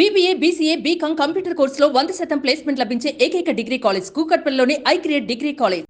BBA, BCA, BCom computer కోర్సులో 100% placement లభించే ఏకైక డిగ్రీ కాలేజ్ కూకట్పల్లిలోని ఐక్రియేట్ డిగ్రీ కాలేజ్.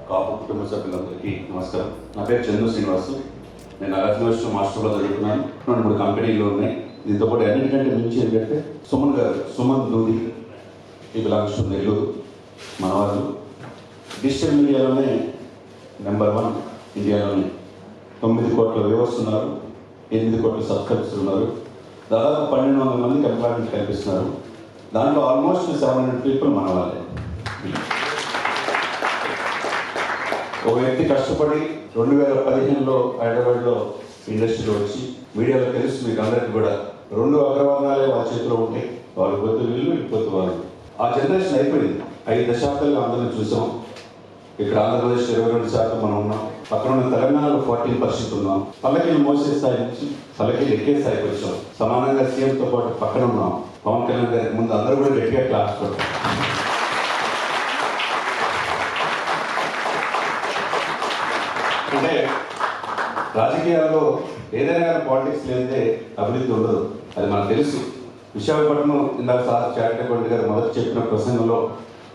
కాపు కుటుంబ సభ్యులందరికీ నమస్కారం. నా పేరు చంద్ర శ్రీనివాసు. నేను అరవై మాస్టర్లో చదువుకున్నాను. 2 కంపెనీలు ఉన్నాయి. దీంతో పాటు అన్నిటికంటే మించి ఏంటంటే సుమన్ గారు, సుమన్ దూది, ఈ బిలాంగ్స్ టు నెల్లూరు, మనవాళ్ళు. డిజిటల్ మీడియాలోనే నెంబర్ 1 ఇండియాలోనే. 9 కోట్ల వ్యూవర్స్ ఉన్నారు, 8 కోట్ల సబ్స్క్రైబర్స్ ఉన్నారు. దాదాపు 1200 మందికి ఎంప్లాయ్మెంట్ కల్పిస్తున్నారు. దాంట్లో ఆల్మోస్ట్ 700 పీపుల్ మన వాళ్ళే. ఒక వ్యక్తి కష్టపడి 2015లో హైదరాబాద్లో ఇండస్ట్రీలో వచ్చి మీడియాలో తెలుసు మీకు అందరికీ కూడా 2 అగ్రవర్ణాలే వాళ్ళ చేతిలో ఉంటాయి. వాళ్ళు పొద్దు వీళ్ళు, పొద్దు వాళ్ళు. ఆ జనరేషన్ అయిపోయింది. 5 దశాబ్దాలు అందరం చూసాం. ఇక్కడ ఆంధ్రప్రదేశ్ 22% మనం ఉన్నాం. పక్కన ఉన్న తెలంగాణలో 14% ఉన్నాం. పల్లకీలు మోసే స్థాయి నుంచి పల్లకీలు ఎక్కే స్థాయికి వచ్చాం. సమానంగా సీఎంతో పాటు పక్కన ఉన్నాం. పవన్ కళ్యాణ్ గారికి ముందు అందరూ కూడా గట్టిగా క్లాస్ కొట్టాం. అంటే రాజకీయాల్లో ఏదైనా కానీ పాలిటిక్స్ లేదే అభివృద్ధి ఉండదు. అది మనకు తెలుసు. విశాఖపట్నం ఇందాక సార్ చారిటబుల్ గారు మొదటి చెప్పిన ప్రసంగంలో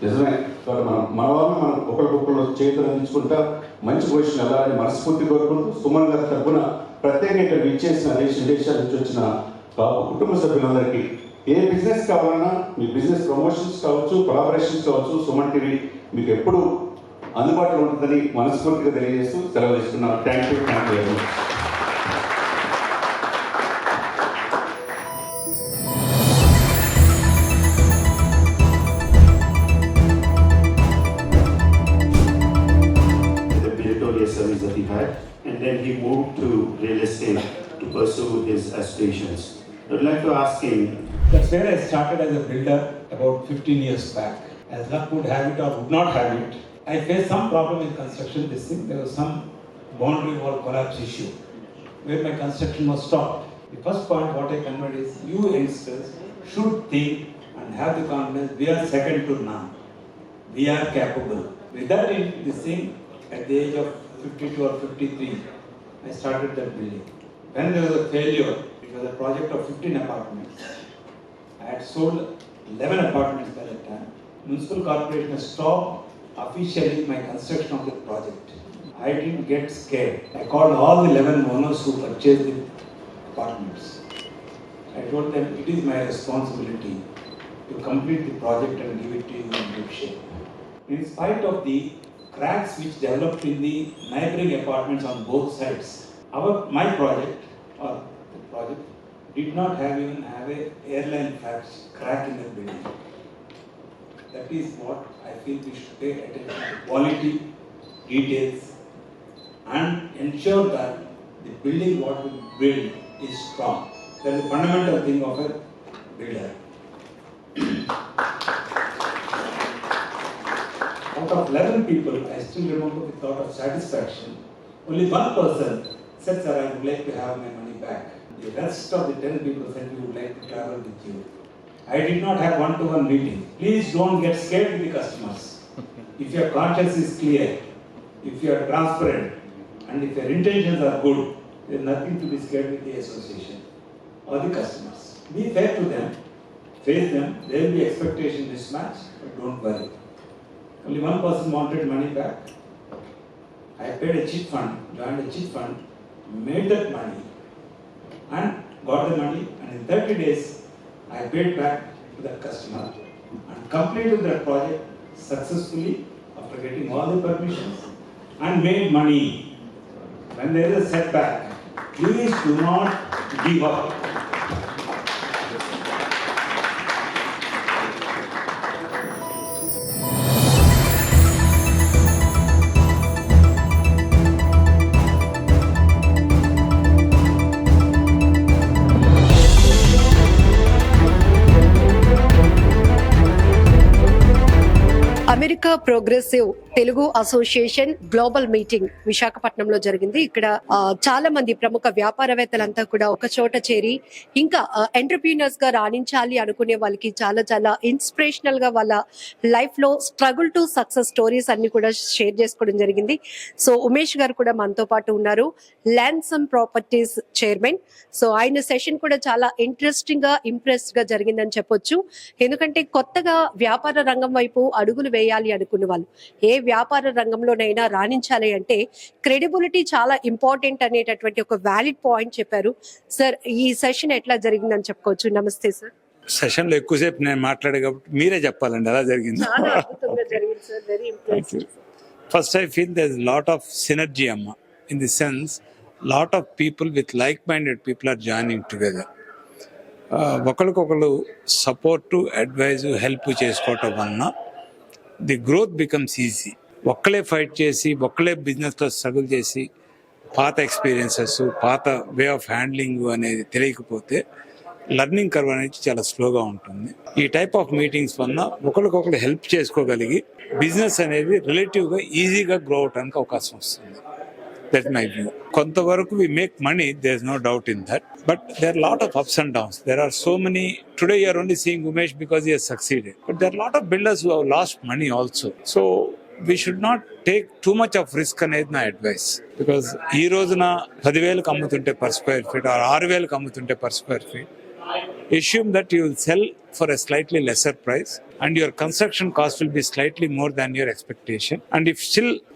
నిజమే. కాబట్టి మన వాళ్ళని మనం ఒకరికొకరు చేతులు అందించుకుంటా మంచి పొజిషన్ వెళ్ళాలని మనస్ఫూర్తి కోరుకుంటూ సుమన్ గారి తరఫున ప్రత్యేకంగా ఇక్కడ విచ్చేసిన దేశాల నుంచి వచ్చిన కుటుంబ సభ్యులందరికీ ఏ బిజినెస్ కావాలన్నా మీ బిజినెస్ ప్రమోషన్స్ కావచ్చు, కొలాబరేషన్స్ కావచ్చు, సుమన్ టీవీ మీకు ఎప్పుడు అందుబాటులో ఉంటుందని మనస్ఫూర్తిగా తెలియజేస్తూ సెలవు తీసుకున్నాను. Thank you very much. The meritorious service that he had, and then he moved to real estate to pursue his aspirations. I would like to ask him. That's where I started as a builder about 15 years back. As luck would have it or would not have it, I faced some problem in construction. There was some boundary wall collapse issue where my construction was stopped. The first point what I conveyed is you youngsters should think and have the confidence we are second to none. We are capable. With that in this thing, at the age of 52 or 53, I started that building. When there was a failure, it was a project of 15 apartments. I had sold 11 apartments by that time. Municipal corporation has stopped officially my construction of the project. I didn't get scared. I called all the 11 owners who purchased the apartments. I told them it is my responsibility to complete the project and give it to you in good shape. In spite of the cracks which developed in the neighboring apartments on both sides, my project or the project did not even have a airline crack in the building. That is what I feel we should pay attention to quality, details, and ensure that the building what we build is strong. That is the fundamental thing of a builder. Out of 11 people, I still remember with a lot of satisfaction, only one person said, "Sir, I would like to have my money back." The rest of the 10 people said, "We would like to travel with you." I did not have one-to-one meeting. Please don't get scared with the customers. If your conscience is clear, if you are transparent, and if your intentions are good, there is nothing to be scared with the association or the customers. Be fair to them, face them. There will be expectation mismatch, but don't worry. Only one person wanted money back. I paid a chit fund, joined a chit fund, made that money, and got the money, and in 30 days, I paid back to that customer and completed that project successfully after getting all the permissions and made money. When there is a setback, please do not give up. America progressive Telugu association global meeting విశాఖపట్నంలో జరిగింది. ఇక్కడ చాలా మంది ప్రముఖ వ్యాపారవేత్తలంతా కూడా ఒక చోట చేరి ఇంకా ఎంటర్‌ప్రెన్యూర్స్ గా రాణించాలి అనుకునే వాళ్ళకి చాలా చాలా ఇన్స్పిరేషనల్ గా వాళ్ళ లైఫ్ లో స్ట్రగుల్ టు సక్సెస్ స్టోరీస్ అన్ని కూడా షేర్ చేసుకోవడం జరిగింది. సో ఉమేష్ గారు కూడా మనతో పాటు ఉన్నారు, ల్యాన్సమ్ ప్రాపర్టీస్ చైర్మన్. సో ఆయన సెషన్ కూడా చాలా ఇంట్రెస్టింగ్ గా ఇంప్రెస్డ్ గా జరిగిందని చెప్పొచ్చు. ఎందుకంటే కొత్తగా వ్యాపార రంగం వైపు అడుగులు వేయాలి అనుకున్న వాళ్ళు, ఏ వ్యాపార రంగంలోనైనా రాణించాలి అంటే క్రెడిబిలిటీ చాలా ఇంపార్టెంట్ అనేటటువంటి ఒక వ్యాలిడ్ పాయింట్ చెప్పారు. సార్, ఈ సెషన్ ఎట్లా జరిగిందని చెప్పుకోవచ్చు? నమస్తే సార్. సెషన్లో ఎక్కువసేపు నేను మాట్లాడే కాబట్టి మీరే చెప్పాలండి ఎలా జరిగింది. చాలా అద్భుతంగా జరిగింది sir, very impressive. First I feel there is lot of synergy అమ్మ, in the sense lot of people with like minded people are joining together. ఒకరికొకరు సపోర్టు, అడ్వైజు, హెల్ప్ చేసుకోవటం వలన ది గ్రోత్ బికమ్స్ ఈజీ. ఒక్కలే fight చేసి, ఒక్కలే బిజినెస్లో struggle చేసి, పాత ఎక్స్పీరియన్సెస్, పాత వే ఆఫ్ హ్యాండ్లింగ్ అనేది తెలియకపోతే లర్నింగ్ కర్వ్ అనేది చాలా స్లోగా ఉంటుంది. ఈ టైప్ ఆఫ్ మీటింగ్స్ వలన ఒకరికొకరు హెల్ప్ చేసుకోగలిగి బిజినెస్ అనేది రిలేటివ్గా ఈజీగా గ్రో అవడానికి అవకాశం వస్తుంది. That's my view. కొంతవరకు we make money, there's no doubt in that. But there are a lot of ups and downs. There are so many. Today you are only seeing Umesh because he has succeeded. But there are a lot of builders who have lost money also. So we should not take too much of risk అనేది నా advice. Because ఈ రోజున 10,000కి అమ్ముతుంటే per square feet or 6,000కి అమ్ముతుంటే per square feet, assume that you will sell for a slightly lesser price and your construction cost will be slightly more than your expectation, and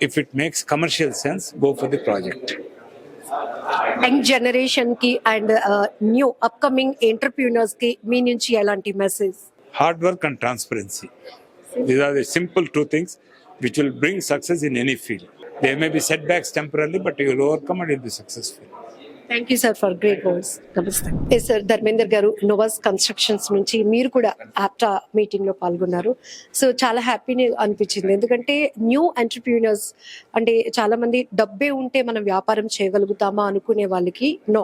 if it makes commercial sense, go for the project. Young generation కి and new upcoming entrepreneurs కి మీ నుంచి ఎలాంటి message? Hard work and transparency, these are the simple two things which will bring success in any field. There may be setbacks temporarily, but you will overcome and you will be successful. Thank you sir for great words. నమస్తే sir. Dharmender గారు, నోవాస్ constructions నుంచి మీరు కూడా ఆప్టా meeting లో పాల్గొన్నారు. So చాలా హ్యాపీని అనిపించింది, ఎందుకంటే న్యూ ఎంటర్‌ప్రెన్యూర్స్ అంటే చాలా మంది డబ్బే ఉంటే మనం వ్యాపారం చేయగలుగుతామా అనుకునే వాళ్ళకి నో,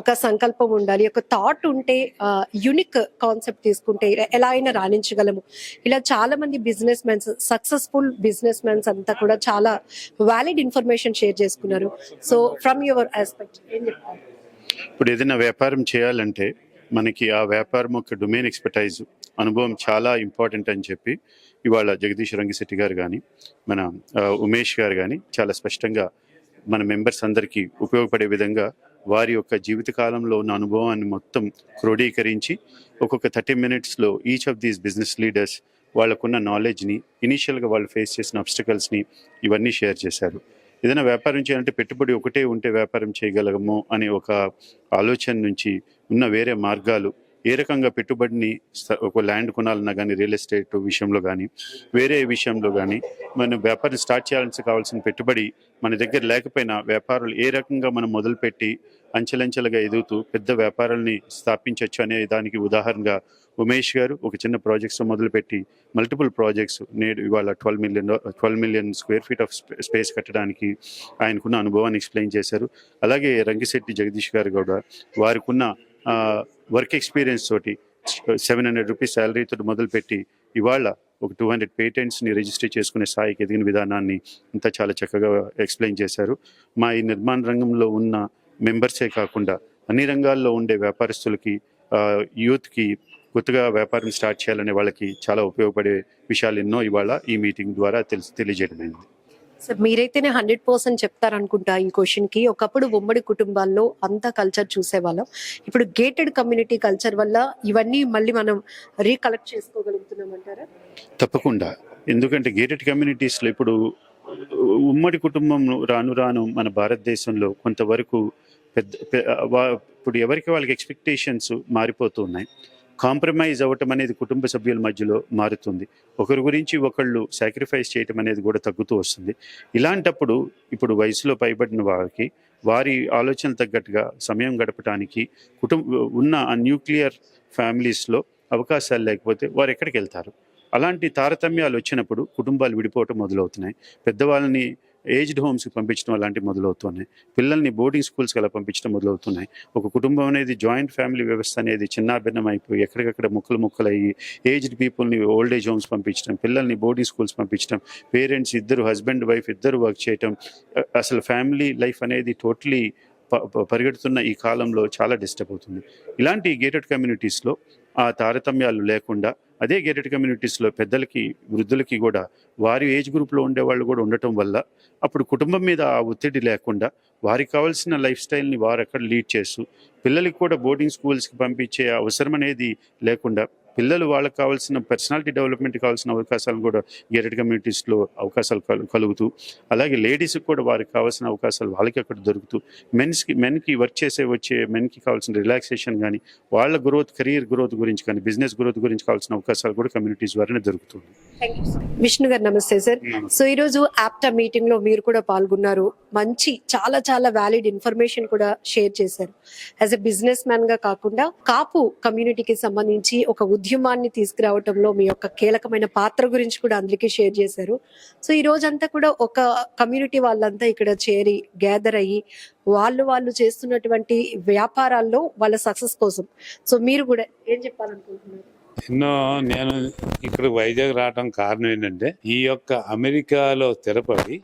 ఒక సంకల్పం ఉండాలి, ఒక థాట్ ఉంటే యూనిక్ కాన్సెప్ట్ తీసుకుంటే ఎలా అయినా రాణించగలము. ఇలా చాలా మంది business mens, successful business mens అంతా కూడా చాలా వ్యాలిడ్ ఇన్ఫర్మేషన్ షేర్ చేసుకున్నారు. సో ఫ్రమ్ యువర్ ఆస్పెక్ట్ ఏం చెప్తారు? ఇప్పుడు ఏదైనా వ్యాపారం చేయాలంటే మనకి ఆ వ్యాపారం యొక్క డొమైన్ ఎక్స్పర్టైజ్, అనుభవం చాలా ఇంపార్టెంట్ అని చెప్పి ఇవాళ జగదీష్ రంగిశెట్టి గారు కానీ, మన ఉమేష్ గారు కానీ చాలా స్పష్టంగా మన మెంబర్స్ అందరికీ ఉపయోగపడే విధంగా వారి యొక్క జీవితకాలంలో ఉన్న అనుభవాన్ని మొత్తం క్రోడీకరించి ఒక్కొక్క 30 minutesలో each of these business leaders వాళ్ళకున్న నాలెడ్జ్ని, ఇనీషియల్గా వాళ్ళు ఫేస్ చేసిన అబ్స్టకల్స్ని ఇవన్నీ షేర్ చేశారు. ఏదైనా వ్యాపారం చేయాలంటే పెట్టుబడి ఒకటే ఉంటే వ్యాపారం చేయగలము అనే ఒక ఆలోచన నుంచి ఉన్న వేరే మార్గాలు, ఏ రకంగా పెట్టుబడిని ఒక ల్యాండ్ కొనాలన్నా కానీ, రియల్ ఎస్టేట్ విషయంలో కానీ, వేరే విషయంలో కానీ మనం వ్యాపారం స్టార్ట్ చేయాలని కావాల్సిన పెట్టుబడి మన దగ్గర లేకపోయినా వ్యాపారాలు ఏ రకంగా మనం మొదలుపెట్టి అంచెలంచెలుగా ఎదుగుతూ పెద్ద వ్యాపారాలని స్థాపించవచ్చు అనే దానికి ఉదాహరణగా ఉమేష్ గారు ఒక చిన్న ప్రాజెక్ట్స్ మొదలుపెట్టి మల్టిపుల్ ప్రాజెక్ట్స్ నేడు ఇవాళ 12 million square feet of space కట్టడానికి ఆయనకున్న అనుభవాన్ని ఎక్స్ప్లెయిన్ చేశారు. అలాగే రంగిశెట్టి జగదీష్ గారు కూడా వారికున్న వర్క్ ఎక్స్పీరియన్స్ తోటి 700 రూపీస్ శాలరీతో మొదలుపెట్టి ఇవాళ ఒక 200 పేటెంట్స్ని రిజిస్టర్ చేసుకునే స్థాయికి ఎదిగిన విధానాన్ని అంతా చాలా చక్కగా ఎక్స్ప్లెయిన్ చేశారు. మా ఈ నిర్మాణ రంగంలో ఉన్న మెంబర్సే కాకుండా అన్ని రంగాల్లో ఉండే వ్యాపారస్తులకి, యూత్కి కొత్తగా వ్యాపారం స్టార్ట్ చేయాలనే వాళ్ళకి చాలా ఉపయోగపడే విషయాలు ఎన్నో ఇవాళ ఈ మీటింగ్ ద్వారా తెలియజేయడమైంది. సార్, మీరైతేనే 100% చెప్తారనుకుంటా ఈ క్వశ్చన్ కి. ఒకప్పుడు ఉమ్మడి కుటుంబాల్లో అంతా కల్చర్ చూసేవాళ్ళం, ఇప్పుడు గేటెడ్ కమ్యూనిటీ కల్చర్ వల్ల ఇవన్నీ మళ్ళీ మనం రీకలెక్ట్ చేసుకోగలుగుతున్నాం అంటారా? తప్పకుండా. ఎందుకంటే గేటెడ్ కమ్యూనిటీస్లో ఇప్పుడు ఉమ్మడి కుటుంబం రాను రాను మన భారతదేశంలో కొంతవరకు ఇప్పుడు ఎవరికి వాళ్ళకి ఎక్స్పెక్టేషన్స్ మారిపోతూ ఉన్నాయి. కాంప్రమైజ్ అవ్వటం అనేది కుటుంబ సభ్యుల మధ్యలో మారుతుంది. ఒకరి గురించి ఒకళ్ళు సాక్రిఫైస్ చేయటం అనేది కూడా తగ్గుతూ వస్తుంది. ఇలాంటప్పుడు ఇప్పుడు వయసులో పైబడిన వారికి వారి ఆలోచన తగ్గట్టుగా సమయం గడపడానికి ఉన్న ఆ న్యూక్లియర్ ఫ్యామిలీస్లో అవకాశాలు లేకపోతే వారు ఎక్కడికి వెళ్తారు? అలాంటి తారతమ్యాలు వచ్చినప్పుడు కుటుంబాలు విడిపోవటం మొదలవుతున్నాయి. పెద్దవాళ్ళని ఏజ్డ్ హోమ్స్కి పంపించడం అలాంటివి మొదలవుతున్నాయి. పిల్లల్ని బోర్డింగ్ స్కూల్స్కి అలా పంపించడం మొదలవుతున్నాయి. ఒక కుటుంబం అనేది జాయింట్ ఫ్యామిలీ వ్యవస్థ అనేది చిన్నాభిన్నమైపోయి ఎక్కడికక్కడ ముక్కలయ్యి ఏజ్డ్ పీపుల్ని ఓల్డ్ ఏజ్ హోమ్స్ పంపించడం, పిల్లల్ని బోర్డింగ్ స్కూల్స్ పంపించడం, పేరెంట్స్ ఇద్దరు హస్బెండ్ వైఫ్ ఇద్దరు వర్క్ చేయటం, అసలు ఫ్యామిలీ లైఫ్ అనేది టోటలీ పరిగెడుతున్న ఈ కాలంలో చాలా డిస్టర్బ్ అవుతుంది. ఇలాంటి గేటెడ్ కమ్యూనిటీస్లో ఆ తారతమ్యాలు లేకుండా అదే గేటెడ్ కమ్యూనిటీస్లో పెద్దలకి వృద్ధులకి కూడా వారి ఏజ్ గ్రూప్లో ఉండేవాళ్ళు కూడా ఉండటం వల్ల అప్పుడు కుటుంబం మీద ఆ ఒత్తిడి లేకుండా వారికి కావాల్సిన లైఫ్ స్టైల్ని వారు అక్కడ లీడ్ చేస్తూ పిల్లలకి కూడా బోర్డింగ్ స్కూల్స్కి పంపించే అవసరం అనేది లేకుండా పిల్లలు వాళ్ళకి కావాల్సిన పర్సనాలిటీ డెవలప్మెంట్ కావాల్సిన అవకాశాలను కూడా గేటెడ్ కమ్యూనిటీస్లో అవకాశాలు కలుగుతూ, అలాగే లేడీస్కి కూడా వారికి కావాల్సిన అవకాశాలు వాళ్ళకి అక్కడ దొరుకుతూ, మెన్కి వర్క్ వచ్చే మెన్కి కావాల్సిన రిలాక్సేషన్ కానీ వాళ్ళ గ్రోత్, కెరీర్ గ్రోత్ గురించి కానీ బిజినెస్ గ్రోత్ గురించి కావాల్సిన అవకాశాలు కూడా కమ్యూనిటీస్ ద్వారానే దొరుకుతుంది. విష్ణు గారు నమస్తే సార్. సో ఈ రోజు ఆప్టా మీటింగ్ లో మీరు కూడా పాల్గొన్నారు. మంచి చాలా చాలా వ్యాలిడ్ ఇన్ఫర్మేషన్ కూడా షేర్ చేశారు. యాజ్ ఎ బిజినెస్ మ్యాన్ గా కాకుండా కాపు కమ్యూనిటీకి సంబంధించి ఒక ఉద్యమాన్ని తీసుకురావడంలో మీ యొక్క కీలకమైన పాత్ర గురించి కూడా అందరికీ షేర్ చేశారు. సో ఈ రోజంతా కూడా ఒక కమ్యూనిటీ వాళ్ళంతా ఇక్కడ చేరి గ్యాదర్ అయ్యి వాళ్ళు చేస్తున్నటువంటి వ్యాపారాల్లో వాళ్ళ సక్సెస్ కోసం సో మీరు కూడా ఏం చెప్పాలనుకుంటున్నారు? నేను ఇక్కడ వైజాగ్ రావడం కారణం ఏంటంటే ఈ యొక్క అమెరికాలో స్థిరపడి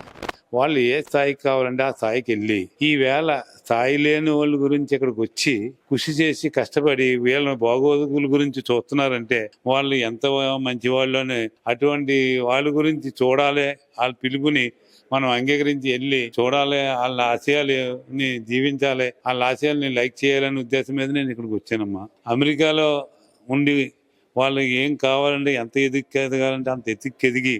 వాళ్ళు ఏ స్థాయికి కావాలంటే ఆ స్థాయికి వెళ్ళి ఈవేళ స్థాయి లేని వాళ్ళ గురించి ఇక్కడికి వచ్చి కృషి చేసి కష్టపడి వీళ్ళ బాగోగుల గురించి చూస్తున్నారంటే వాళ్ళు ఎంత మంచి వాళ్ళు అని అటువంటి వాళ్ళ గురించి చూడాలి. వాళ్ళ పిలుపుని మనం అంగీకరించి వెళ్ళి చూడాలి, వాళ్ళ ఆశయాలని జీవించాలి, వాళ్ళ ఆశయాలని లైక్ చేయాలనే ఉద్దేశం మీద నేను ఇక్కడికి వచ్చానమ్మా. అమెరికాలో ఉండి వాళ్ళు ఏం కావాలంటే ఎంత ఎదిగాలంటే అంత ఎదిగి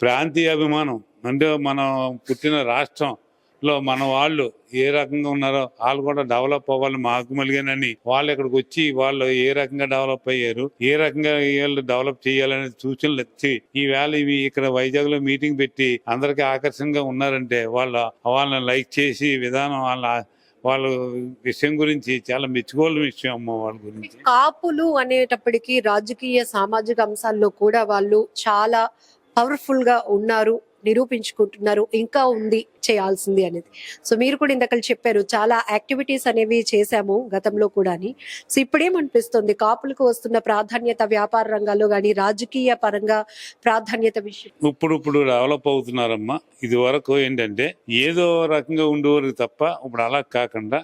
ప్రాంతీయ అభిమానం అంటే మనం పుట్టిన రాష్ట్రంలో మన వాళ్ళు ఏ రకంగా ఉన్నారో వాళ్ళు కూడా డెవలప్ అవ్వాలి మాకు మలిగానని వాళ్ళు ఇక్కడికి వచ్చి వాళ్ళు ఏ రకంగా డెవలప్ అయ్యారు, ఏ రకంగా వీళ్ళు డెవలప్ చేయాలనే సూచనలు ఇచ్చి ఈవేళ ఇవి ఇక్కడ వైజాగ్ లో మీటింగ్ పెట్టి అందరికీ ఆకర్షణగా ఉన్నారంటే వాళ్ళని లైక్ చేసి విధానం వాళ్ళ విషయం గురించి చాలా మెచ్చుకోవాల్సిన విషయం అమ్మ. వాళ్ళ గురించి కాపులు అనేటప్పటికీ రాజకీయ సామాజిక అంశాల్లో కూడా వాళ్ళు చాలా పవర్ఫుల్ గా ఉన్నారు, నిరూపించుకుంటున్నారు, ఇంకా ఉంది చేయాల్సింది అనేది. సో మీరు కూడా ఇందాక చెప్పారు చాలా యాక్టివిటీస్ అనేవి చేశాము గతంలో కూడా. సో ఇప్పుడేమనిపిస్తుంది కాపులకు వస్తున్న ప్రాధాన్యత వ్యాపార రంగాల్లో కానీ రాజకీయ పరంగా ప్రాధాన్యత విషయం ఇప్పుడు డెవలప్ అవుతున్నారమ్మా. ఇది వరకు ఏంటంటే ఏదో రకంగా ఉండేవారు తప్ప ఇప్పుడు అలా కాకుండా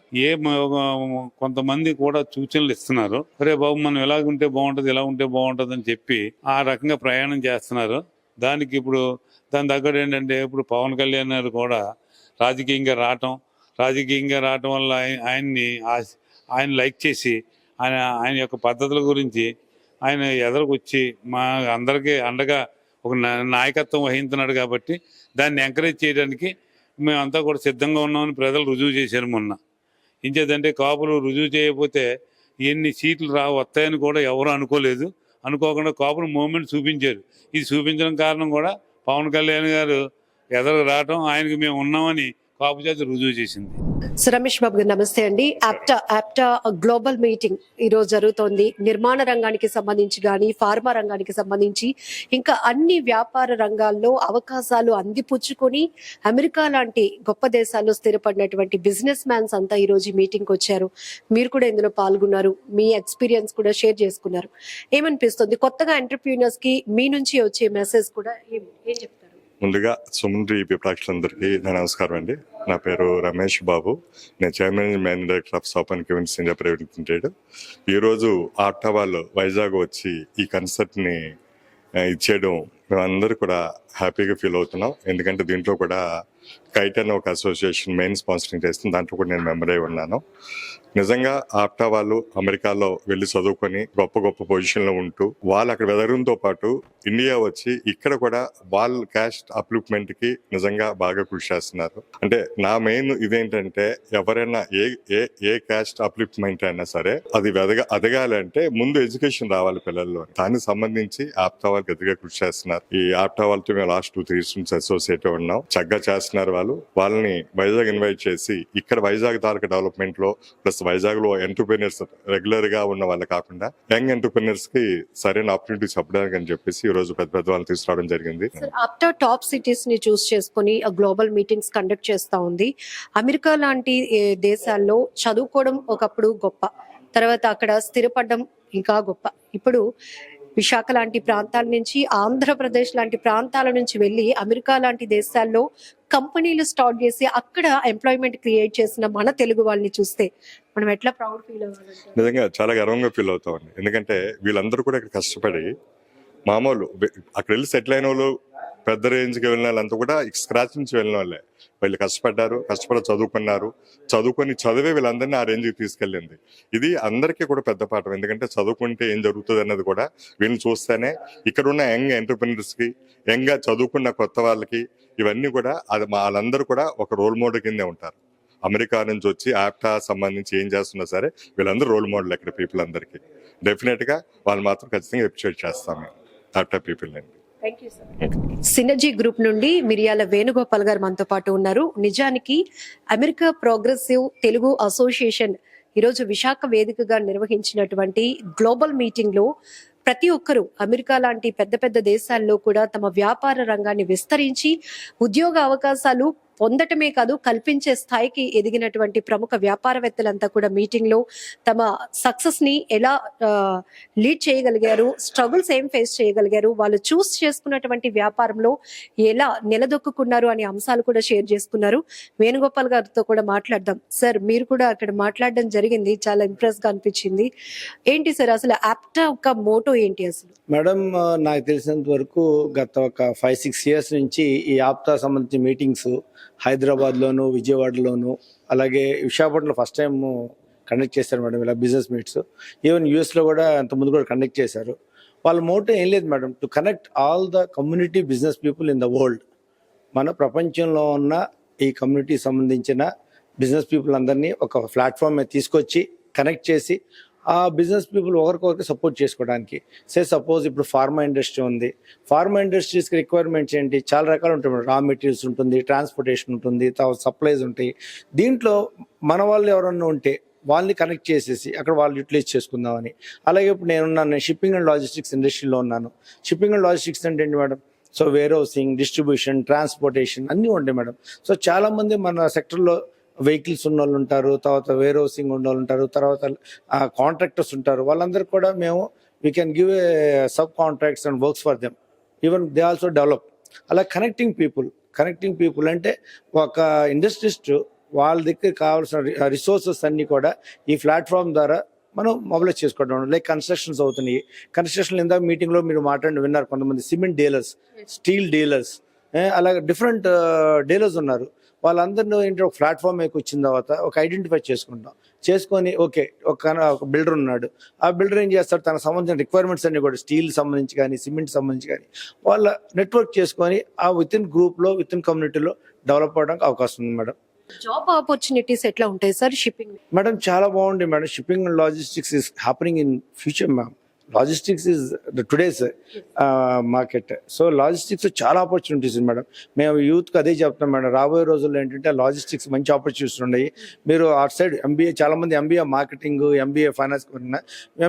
కొంతమంది కూడా సూచనలు ఇస్తున్నారు. అరే బాబు మనం ఎలాగుంటే బాగుంటది, ఎలా ఉంటే బాగుంటది అని చెప్పి ఆ రకంగా ప్రయాణం చేస్తున్నారు. దాని తగ్గట్టు ఏంటంటే ఇప్పుడు పవన్ కళ్యాణ్ గారు కూడా రాజకీయంగా రావటం వల్ల ఆయన లైక్ చేసి ఆయన యొక్క పద్ధతుల గురించి ఆయన ఎదురుకొచ్చి మా అందరికీ అండగా ఒక నాయకత్వం వహిస్తున్నాడు. కాబట్టి దాన్ని ఎంకరేజ్ చేయడానికి మేమంతా కూడా సిద్ధంగా ఉన్నామని ప్రజలు రుజువు చేశారు మొన్న. ఇంచేదంటే కాపులు రుజువు చేయకపోతే ఎన్ని సీట్లు వస్తాయని కూడా ఎవరు అనుకోకుండా కాపులు మూవ్మెంట్ చూపించారు. ఇది చూపించడం కారణం కూడా పవన్ కళ్యాణ్ గారు ఎదురు రావటం, ఆయనకి మేము ఉన్నామని కాపు జాతి రుజువు చేసింది. రమేష్ బాబు గారు నమస్తే అండి. ఆప్టా గ్లోబల్ మీటింగ్ ఈ రోజు జరుగుతోంది. నిర్మాణ రంగానికి సంబంధించి కానీ ఫార్మా రంగానికి సంబంధించి ఇంకా అన్ని వ్యాపార రంగాల్లో అవకాశాలు అందిపుచ్చుకొని అమెరికా లాంటి గొప్ప దేశాల్లో స్థిరపడినటువంటి బిజినెస్ మ్యాన్స్ అంతా ఈ రోజు మీటింగ్ వచ్చారు. మీరు కూడా ఇందులో పాల్గొన్నారు, మీ ఎక్స్పీరియన్స్ కూడా షేర్ చేసుకున్నారు. ఏమనిపిస్తుంది కొత్తగా ఎంటర్‌ప్రెన్యూర్స్ కి మీ నుంచి వచ్చే మెసేజ్ కూడా ఏం చెప్తారు? ముందుగా సుమన్ టీవీ ప్రేక్షకులందరికీ నా నమస్కారం అండి. నా పేరు రమేష్ బాబు. నేను chairman and managing director of Sopan events India private limited. ఈరోజు ఆప్టా వాళ్ళు వైజాగ్ వచ్చి ఈ కన్సర్ట్ని ఇచ్చేయడం మేమందరూ కూడా హ్యాపీగా ఫీల్ అవుతున్నాం. ఎందుకంటే దీంట్లో కూడా కైట్ అనే ఒక అసోసియేషన్ మెయిన్ స్పాన్సరింగ్ చేస్తుంది. దాంట్లో కూడా నేను మెంబర్ అయి ఉన్నాను. నిజంగా ఆప్టా వాళ్ళు అమెరికాలో వెళ్ళి చదువుకొని గొప్ప పొజిషన్లో ఉంటూ వాళ్ళు అక్కడ వెదగడంతో పాటు ఇండియా వచ్చి ఇక్కడ కూడా వాళ్ళ క్యాస్ట్ అప్లిప్మెంట్ కి నిజంగా బాగా కృషి చేస్తున్నారు. అంటే నా మెయిన్ ఇదేంటంటే ఎవరైనా ఏ క్యాస్ట్ అప్లిప్మెంట్ అయినా సరే అది ఎదగాలంటే ముందు ఎడ్యుకేషన్ రావాలి పిల్లల్లో. దానికి సంబంధించి ఆప్టా వాళ్ళు గట్టిగా కృషి చేస్తున్నారు. ఈ ఆప్టా వాళ్ళతో మేము లాస్ట్ 2-3 years నుంచి అసోసియేట్ ఉన్నాం. చక్కగా చేస్తున్నారు. వాళ్ళని వైజాగ్ ఇన్వైట్ చేసి ఇక్కడ వైజాగ్ తాలూకా డెవలప్మెంట్ లో ప్లస్ ఎంటర్ప్రినర్స్ వైజాగ్లో ఎంటర్ప్రినర్స్ రెగ్యులర్గా ఉన్న వాళ్ళు కాకుండా యంగ్ ఎంటర్ప్రినర్స్కి సరైన ఆపర్చునిటీస్ చెప్పడానికి అని చెప్పేసి ఈ రోజు పెద్ద పెద్ద వాళ్ళని తీసుకురావడం జరిగింది. ఆఫ్టర్ టాప్ సిటీస్ ని చూస్ చేసుకుని గ్లోబల్ మీటింగ్స్ కండక్ట్ చేస్తా ఉంది. అమెరికా లాంటి దేశాల్లో చదువుకోవడం ఒకప్పుడు గొప్ప, తర్వాత అక్కడ స్థిరపడడం ఇంకా గొప్ప. ఇప్పుడు విశాఖ లాంటి ప్రాంతాల నుంచి, ఆంధ్రప్రదేశ్ లాంటి ప్రాంతాల నుంచి వెళ్ళి అమెరికా లాంటి దేశాల్లో కంపెనీలు స్టార్ట్ చేసి అక్కడ ఎంప్లాయ్మెంట్ క్రియేట్ చేసిన మన తెలుగు వాళ్ళని చూస్తే మనం ఎట్లా ప్రౌడ్ ఫీల్ అవ్వాలంటే నిజంగా చాలా గర్వంగా ఫీల్ అవుతామండి. ఎందుకంటే వీళ్ళందరూ కూడా ఇక్కడ కష్టపడి మామూలు అక్కడ వెళ్ళి సెటిల్ అయిన వాళ్ళు, పెద్ద రేంజ్కి వెళ్ళిన వాళ్ళంతా కూడా స్క్రాచ్ నుంచి వెళ్ళిన వాళ్ళే. వీళ్ళు కష్టపడి చదువుకొని చదివే వీళ్ళందరినీ ఆ రేంజ్కి తీసుకెళ్ళింది. ఇది అందరికీ కూడా పెద్ద పాఠం. ఎందుకంటే చదువుకుంటే ఏం జరుగుతుంది అన్నది కూడా వీళ్ళని చూస్తేనే ఇక్కడ ఉన్న యంగ్ ఎంటర్ప్రినర్స్కి, యంగ్గా చదువుకున్న కొత్త వాళ్ళకి ఇవన్నీ కూడా వాళ్ళందరూ కూడా ఒక రోల్ మోడల్ కిందే ఉంటారు. అమెరికా నుంచి వచ్చి యాప్టా సంబంధించి ఏం చేస్తున్నా సరే వీళ్ళందరూ రోల్ మోడల్ ఇక్కడ పీపుల్ అందరికీ. డెఫినెట్గా వాళ్ళు మాత్రం ఖచ్చితంగా అప్రిషియేట్ చేస్తాం యాప్టా పీపుల్ అండి. సినర్జీ గ్రూప్ నుండి మిరియాల వేణుగోపాల్ గారు మనతో పాటు ఉన్నారు. నిజానికి అమెరికా ప్రోగ్రెసివ్ తెలుగు అసోసియేషన్ ఈరోజు విశాఖ వేదికగా నిర్వహించినటువంటి గ్లోబల్ మీటింగ్ లో ప్రతి ఒక్కరూ అమెరికా లాంటి పెద్ద పెద్ద దేశాల్లో కూడా తమ వ్యాపార రంగాన్ని విస్తరించి ఉద్యోగ అవకాశాలు పొందటమే కాదు కల్పించే స్థాయికి ఎదిగినటువంటి ప్రముఖ వ్యాపారవేత్తలంతా కూడా మీటింగ్ లో తమ సక్సెస్ ని ఎలా లీడ్ చేయగలిగారు, స్ట్రగుల్స్ ఏం ఫేస్ చేయగలిగారు, వాళ్ళు చూస్ చేసుకున్నటువంటి వ్యాపారంలో ఎలా నిలదొక్కున్నారు అనే అంశాలు కూడా షేర్ చేసుకున్నారు. వేణుగోపాల్ గారితో కూడా మాట్లాడదాం. సార్, మీరు కూడా అక్కడ మాట్లాడడం జరిగింది, చాలా ఇంప్రెస్ గా అనిపించింది. ఏంటి సార్ అసలు యాప్టా ఒక మోటో ఏంటి అసలు? మేడం, నాకు తెలిసినంత వరకు గత ఒక 5-6 ఇయర్స్ నుంచి ఈ యాప్టా సంబంధించిన మీటింగ్స్ హైదరాబాద్లోను, విజయవాడలోను, అలాగే విశాఖపట్నంలో ఫస్ట్ టైం కండక్ట్ చేశారు మేడం ఇలా బిజినెస్ మీట్స్. ఈవెన్ యూఎస్లో కూడా అంతకుముందు కూడా కండక్ట్ చేశారు. వాళ్ళ మోటో ఏం లేదు madam, to connect all the community business people in the world. మన ప్రపంచంలో ఉన్న ఈ కమ్యూనిటీ సంబంధించిన బిజినెస్ పీపుల్ అందరినీ ఒక ప్లాట్ఫామ్ మీద తీసుకొచ్చి కనెక్ట్ చేసి ఆ బిజినెస్ పీపుల్ ఒకరికొకరికి సపోర్ట్ చేసుకోవడానికి. సపోజ్ ఇప్పుడు ఫార్మా ఇండస్ట్రీ ఉంది, ఫార్మా ఇండస్ట్రీస్కి రిక్వైర్మెంట్స్ ఏంటి, చాలా రకాలు ఉంటాయి. రా మెటీరియల్స్ ఉంటుంది, ట్రాన్స్పోర్టేషన్ ఉంటుంది, సప్లైస్ ఉంటాయి. దీంట్లో మన వాళ్ళు ఎవరన్నా ఉంటే వాళ్ళని కనెక్ట్ చేసేసి అక్కడ వాళ్ళు యూటిలైజ్ చేసుకుందామని. అలాగే ఇప్పుడు నేను షిప్పింగ్ అండ్ లాజిస్టిక్స్ ఇండస్ట్రీలో ఉన్నాను. షిప్పింగ్ అండ్ లాజిస్టిక్స్ అంటే ఏంటి madam? So where housing, distribution, transportation అన్నీ ఉంటాయి మేడం. సో చాలామంది మన సెక్టర్లో వెహికల్స్ ఉన్న వాళ్ళు ఉంటారు, తర్వాత వేర్ హౌసింగ్ ఉన్న వాళ్ళు ఉంటారు, తర్వాత కాంట్రాక్టర్స్ ఉంటారు. వాళ్ళందరికీ కూడా మేము we can give a sub contracts and works for them. Even they also develop. అలా కనెక్టింగ్ పీపుల్ అంటే ఒక ఇండస్ట్రిస్ట్ వాళ్ళ దగ్గర కావాల్సిన రిసోర్సెస్ అన్నీ కూడా ఈ ప్లాట్ఫామ్ ద్వారా మనం మొబిలైజ్ చేసుకోవడం. లైక్ కన్స్ట్రక్షన్స్ అవుతున్నాయి. కన్స్ట్రక్షన్ ఇందాక మీటింగ్లో మీరు విన్నారు, కొంతమంది సిమెంట్ డీలర్స్, స్టీల్ డీలర్స్, అలాగే డిఫరెంట్ డీలర్స్ ఉన్నారు. వాళ్ళందరినీ ఏంటంటే ఒక ప్లాట్ఫామ్ మీకు వచ్చిన తర్వాత ఒక ఐడెంటిఫై చేసుకొని ఓకే ఒక బిల్డర్ ఉన్నాడు, ఆ బిల్డర్ ఏం చేస్తాడు, తనకు సంబంధించిన రిక్వైర్మెంట్స్ అన్ని కూడా స్టీల్ సంబంధించి కానీ, సిమెంట్ సంబంధించి కానీ వాళ్ళ నెట్వర్క్ చేసుకొని ఆ వితిన్ గ్రూప్లో, వితిన్ కమ్యూనిటీలో డెవలప్ అవడానికి అవకాశం ఉంది మేడం. జాబ్ ఆపర్చునిటీస్ ఎట్లా ఉంటాయి సార్ షిప్పింగ్? మేడం చాలా బాగుంది madam. Shipping and logistics is happening in future ma'am. Logistics is the today's market. So logistics చాలా ఆపర్చునిటీస్ మేడం. మేము యూత్కి అదే చెప్తాం మేడం. రాబోయే రోజుల్లో ఏంటంటే లాజిస్టిక్స్ మంచి ఆపర్చునిటీస్ ఉన్నాయి. మీరు అటు సైడ్ ఎంబీఏ, చాలామంది MBA marketing, MBA finance,